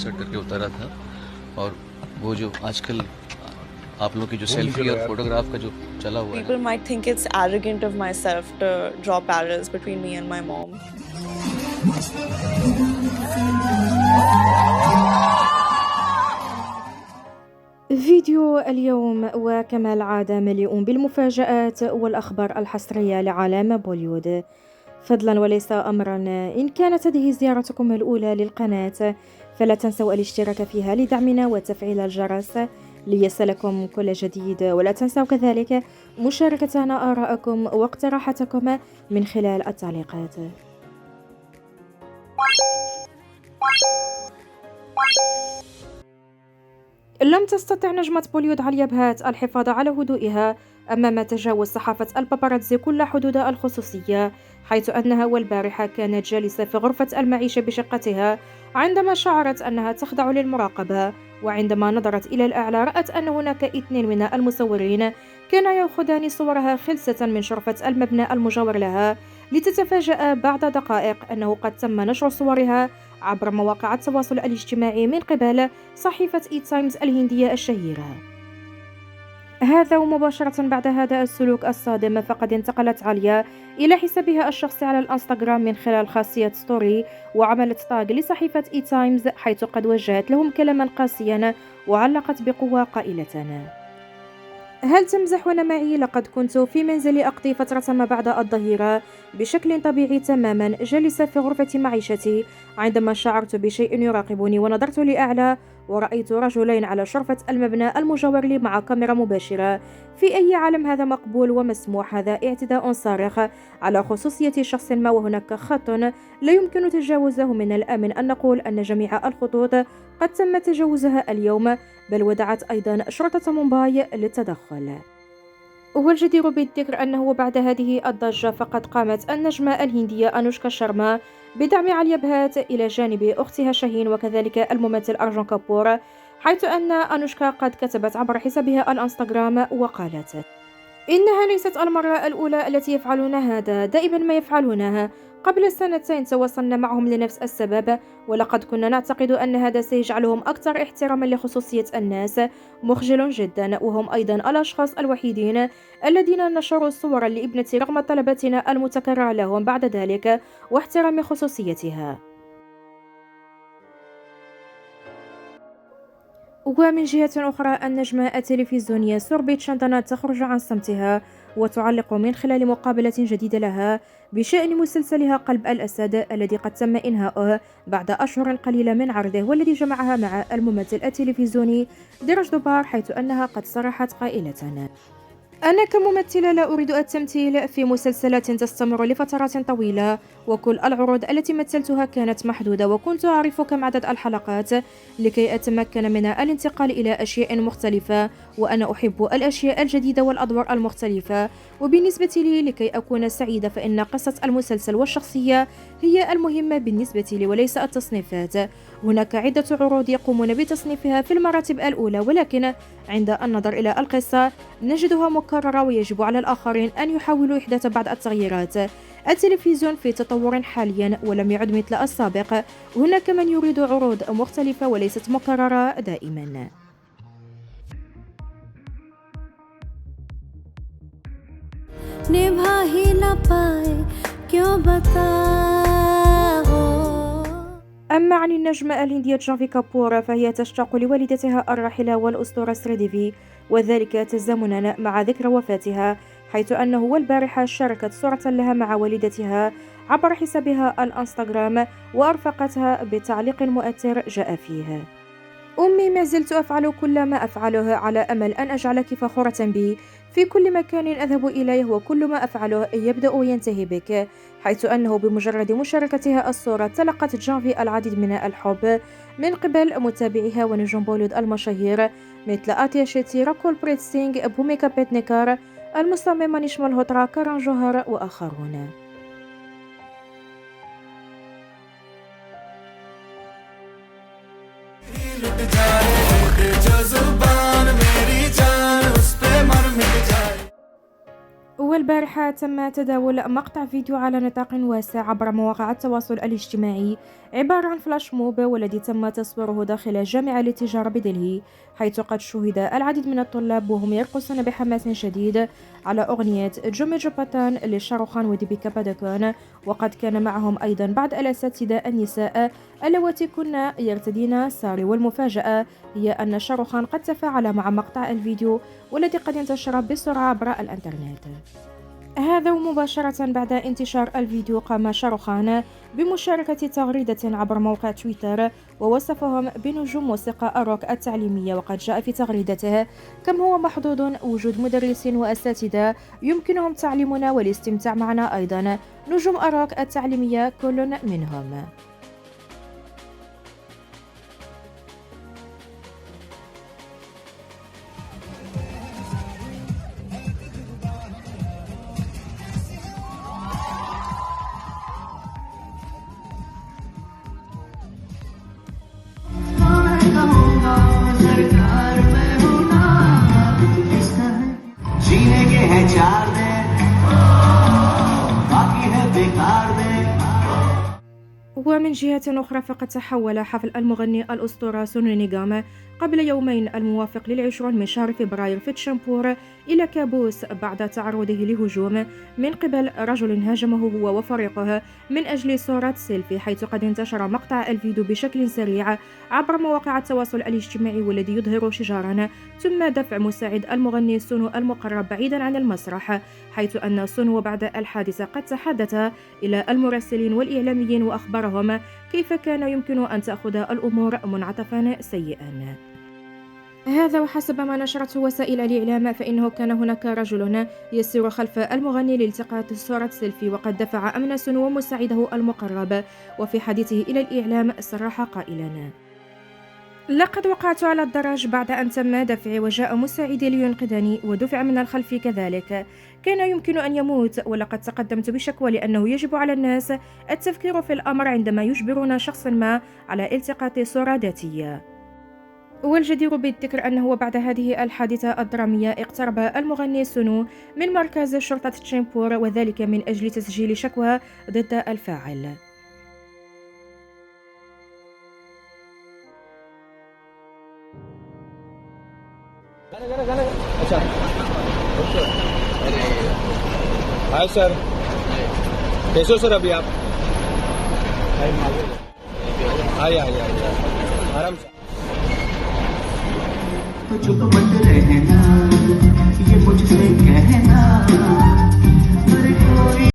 सेट करके उतारा था। और वो जो आजकल आप लोग की जो सेल्फी और फोटोग्राफ का जो चला हुआ है, People might think it's arrogant of myself to draw parallels between me and my mom. فيديو اليوم وكما العادة مليء بالمفاجآت والأخبار الحصرية لعالم بوليوود. فضلا وليس أمرا، إن كانت هذه زيارتكم الأولى للقناة فلا تنسوا الاشتراك فيها لدعمنا وتفعيل الجرس ليصلكم كل جديد، ولا تنسوا كذلك مشاركتنا آراءكم واقتراحاتكم من خلال التعليقات. لم تستطع نجمة بوليوود عليا بهات الحفاظ على هدوئها أمام تجاوز صحافة الباباراتزي كل حدود الخصوصية، حيث أنها والبارحة كانت جالسة في غرفة المعيشة بشقتها عندما شعرت أنها تخضع للمراقبة، وعندما نظرت إلى الأعلى رأت أن هناك 2 من المصورين كانا يأخذان صورها خلسة من شرفة المبنى المجاور لها، لتتفاجأ بعد دقائق أنه قد تم نشر صورها عبر مواقع التواصل الاجتماعي من قبل صحيفة إي تايمز الهندية الشهيرة. هذا ومباشرة بعد هذا السلوك الصادم فقد انتقلت عليا إلى حسابها الشخصي على الانستغرام من خلال خاصية ستوري، وعملت طاق لصحيفة إي تايمز حيث قد وجهت لهم كلاما قاسيا وعلقت بقوة قائلة: هل تمزحون معي؟ لقد كنت في منزلي أقضي فترة ما بعد الظهيرة بشكل طبيعي تماما، جالسة في غرفة معيشتي عندما شعرت بشيء يراقبني، ونظرت لأعلى ورأيت رجلين على شرفة المبنى المجاور لي مع كاميرا مباشرة. في أي عالم هذا مقبول ومسموح؟ هذا اعتداء صارخ على خصوصية شخص ما، وهناك خط لا يمكن تجاوزه. من الآمن أن نقول أن جميع الخطوط قد تم تجاوزها اليوم، بل ودعت أيضا شرطة مومباي للتدخل. والجدير بالذكر أنه بعد هذه الضجة فقد قامت النجمة الهندية أنوشكا شارما بدعم عليا بهات إلى جانب أختها شاهين وكذلك الممثل أرجون كابور، حيث أن أنوشكا قد كتبت عبر حسابها الانستغرام وقالت: إنها ليست المرة الأولى التي يفعلون هذا، دائما ما يفعلونها. قبل 2 تواصلنا معهم لنفس السبب، ولقد كنا نعتقد أن هذا سيجعلهم أكثر احتراما لخصوصية الناس. مخجل جدا، وهم أيضا الأشخاص الوحيدين الذين نشروا صورا لابنتي رغم طلباتنا المتكررة لهم بعد ذلك واحترام خصوصيتها. ومن جهة أخرى النجمة التلفزيونية سوربي تشاندانا تخرج عن صمتها وتعلق من خلال مقابلة جديدة لها بشأن مسلسلها قلب الأسد الذي قد تم إنهاؤه بعد أشهر قليلة من عرضه، والذي جمعها مع الممثل التلفزيوني ديرج دوبار، حيث أنها قد صرحت قائلة: أنا كممثلة لا أريد التمثيل في مسلسلات تستمر لفترات طويلة، وكل العروض التي مثلتها كانت محدودة، وكنت أعرف كم عدد الحلقات لكي أتمكن من الانتقال إلى أشياء مختلفة، وأنا أحب الأشياء الجديدة والأدوار المختلفة، وبالنسبة لي لكي أكون سعيدة فإن قصة المسلسل والشخصية هي المهمة بالنسبة لي وليس التصنيفات. هناك عدة عروض يقومون بتصنيفها في المراتب الأولى، ولكن عند النظر إلى القصة نجدها مكررة، ويجب على الآخرين أن يحاولوا إحداث بعض التغييرات. التلفزيون في تطور حاليا ولم يعد مثل السابق، هناك من يريد عروض مختلفة وليست مكررة دائما. निभा ही ना पाए क्यों बताओ. أما عن النجمة الهندية جانفي كابور فهي تشتاق لوالدتها الراحلة والأسطورة سريديفي، وذلك تزامنا مع ذكرى وفاتها، حيث أنه والبارحة شاركت صورة لها مع والدتها عبر حسابها الانستغرام وأرفقتها بتعليق مؤثر جاء فيه: أمي، ما زلت أفعل كل ما أفعله على أمل أن أجعلك فخورة بي في كل مكان أذهب إليه، وكل ما أفعله يبدأ وينتهي بك. حيث أنه بمجرد مشاركتها الصورة تلقت جانفي العديد من الحب من قبل متابعيها ونجوم بوليوود المشاهير مثل آتيا شيتي، راكول بريت سينغ، بوميكا بيتنيكار، المصممة نيش مالهوترا، كاران جوهر وآخرون. والبارحة تم تداول مقطع فيديو على نطاق واسع عبر مواقع التواصل الاجتماعي عبارة عن فلاش موب والذي تم تصويره داخل جامعة للتجارة بدلهي، حيث قد شوهد العديد من الطلاب وهم يرقصون بحماس شديد على أغنية جومي جوباتان لشاروخان وديبيكا بادوكون. وقد كان معهم أيضا بعض الأساتذة النساء اللواتي كن يرتدين ساري. والمفاجأة هي أن شاروخان قد تفاعل مع مقطع الفيديو والذي قد انتشر بسرعة عبر الإنترنت. هذا ومباشرة بعد انتشار الفيديو قام شاروخان بمشاركة تغريدة عبر موقع تويتر ووصفهم بنجوم موسيقى الروك التعليمية. وقد جاء في تغريدته: كم هو محظوظ وجود مدرسين وأساتذة يمكنهم تعليمنا والاستمتاع معنا أيضا، نجوم الروك التعليمية كل منهم. ومن جهة أخرى فقد تحول حفل المغني الأسطورة سونو نيغام قبل يومين الموافق ل20 من شهر فبراير في تشامبور إلى كابوس بعد تعرضه لهجوم من قبل رجل هاجمه هو وفريقه من أجل صورة سيلفي، حيث قد انتشر مقطع الفيديو بشكل سريع عبر مواقع التواصل الاجتماعي والذي يظهر شجارا ثم دفع مساعد المغني سونو المقرب بعيدا عن المسرح، حيث أن سونو بعد الحادثة قد تحدث إلى المراسلين والإعلاميين وأخبرهم كيف كان يمكن أن تأخذ الأمور منعطفا سيئا. هذا وحسب ما نشرته وسائل الإعلام فإنه كان هناك رجل يسير خلف المغني لالتقاط صورة سيلفي، وقد دفع أمن سونو ومساعده المقرب. وفي حديثه إلى الإعلام صرح قائلا: لقد وقعت على الدرج بعد أن تم دفعي وجاء مساعدي لينقذني ودفع من الخلف كذلك، كان يمكن أن يموت. ولقد تقدمت بشكوى لأنه يجب على الناس التفكير في الأمر عندما يجبرون شخصا ما على التقاط صورة ذاتية. والجدير بالذكر أنه بعد هذه الحادثة الدرامية اقترب المغني سونو من مركز شرطة تشامبور، وذلك من أجل تسجيل شكوى ضد الفاعل. हाय सर, कैसे हो सर? अभी आप आइए आराम से।